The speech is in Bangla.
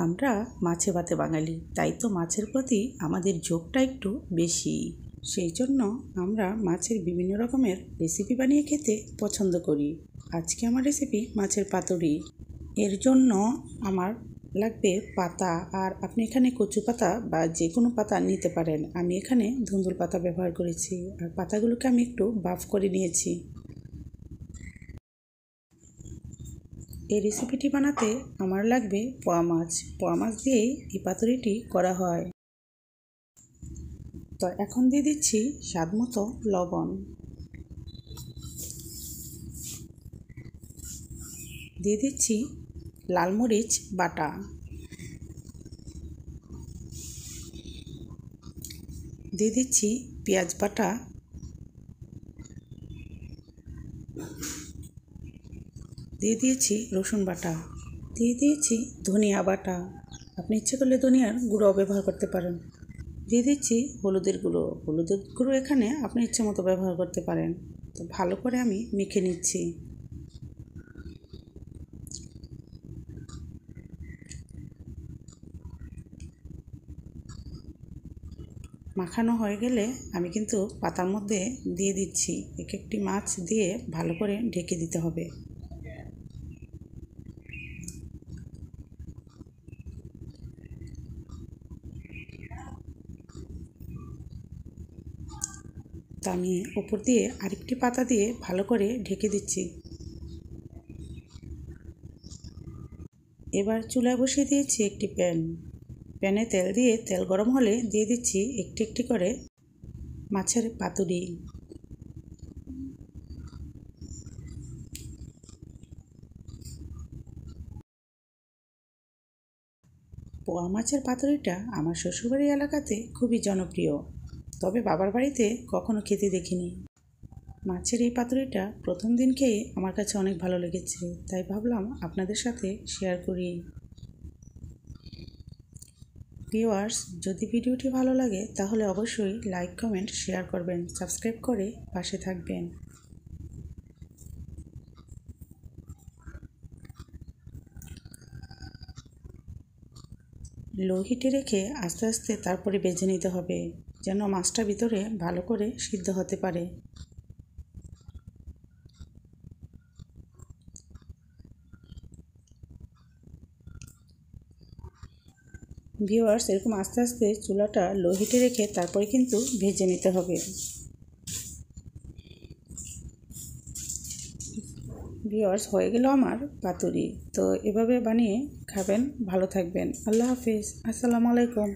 আমরা মাছে ভাতে বাঙালি, তাই তো মাছের প্রতি আমাদের ঝোঁকটা একটু বেশি। সেই জন্য আমরা মাছের বিভিন্ন রকমের রেসিপি বানিয়ে খেতে পছন্দ করি। আজকে আমার রেসিপি মাছের পাতুরি। এর জন্য আমার লাগবে পাতা, আর আপনি এখানে কচু পাতা বা যে কোনো পাতা নিতে পারেন। আমি এখানে ধুন্দুল পাতা ব্যবহার করেছি, আর পাতাগুলোকে আমি একটু বাফ করে নিয়েছি। এই রেসিপিটি বানাতে আমার লাগবে পোয়া মাছ। পোয়া মাছ দিয়েই এই পাতুরিটি করা হয়। তো এখন দিয়ে দিচ্ছি স্বাদ মতো লবণ, দিয়ে দিচ্ছি লাল মরিচ বাটা, দিয়ে দিচ্ছি পেঁয়াজ বাটা, দিয়ে দিয়েছি রসুন বাটা, দিয়ে দিয়েছি ধনিয়া বাটা। আপনি ইচ্ছে করলে ধনিয়ার গুঁড়োও ব্যবহার করতে পারেন। দিয়ে দিচ্ছি হলুদের গুঁড়ো এখানে আপনি ইচ্ছে মতো ব্যবহার করতে পারেন। তো ভালো করে আমি মেখে নিচ্ছি। মাখানো হয়ে গেলে আমি কিন্তু পাতার মধ্যে দিয়ে দিচ্ছি। এক একটি মাছ দিয়ে ভালো করে ঢেকে দিতে হবে। তো আমি উপর দিয়ে আরেকটি পাতা দিয়ে ভালো করে ঢেকে দিচ্ছি। এবার চুলায় বসিয়ে দিয়েছি একটি প্যানে তেল দিয়ে তেল গরম হলে দিয়ে দিচ্ছি একটি একটি করে মাছের পাতুরি। পোয়া মাছের পাতুরিটা আমার শ্বশুরবাড়ির এলাকাতে খুবই জনপ্রিয়, তবে বাবার বাড়িতে কখনো খেতে দেখিনি। মাছের এই পাতুরিটা প্রথম দিন খেয়ে আমার কাছে অনেক ভালো লেগেছে, তাই ভাবলাম আপনাদের সাথে শেয়ার করি। ভিউয়ার্স, যদি ভিডিওটি ভালো লাগে তাহলে অবশ্যই লাইক, কমেন্ট, শেয়ার করবেন, সাবস্ক্রাইব করে পাশে থাকবেন। লো হিটে রেখে আস্তে আস্তে তারপরে ভেজে নিতে হবে, যেন মাছটা ভিতরে ভালো করে সিদ্ধ হতে পারে। ভিউয়ার্স, এরকম আস্তে আস্তে চুলাটা লো হিটে রেখে তারপরে কিন্তু ভেজে নিতে হবে। ভিউয়ার্স, হয়ে গেল আমার পাতুরি। তো এভাবে বানিয়ে খাবেন, ভালো থাকবেন। আল্লাহ হাফিজ, আসসালামু আলাইকুম।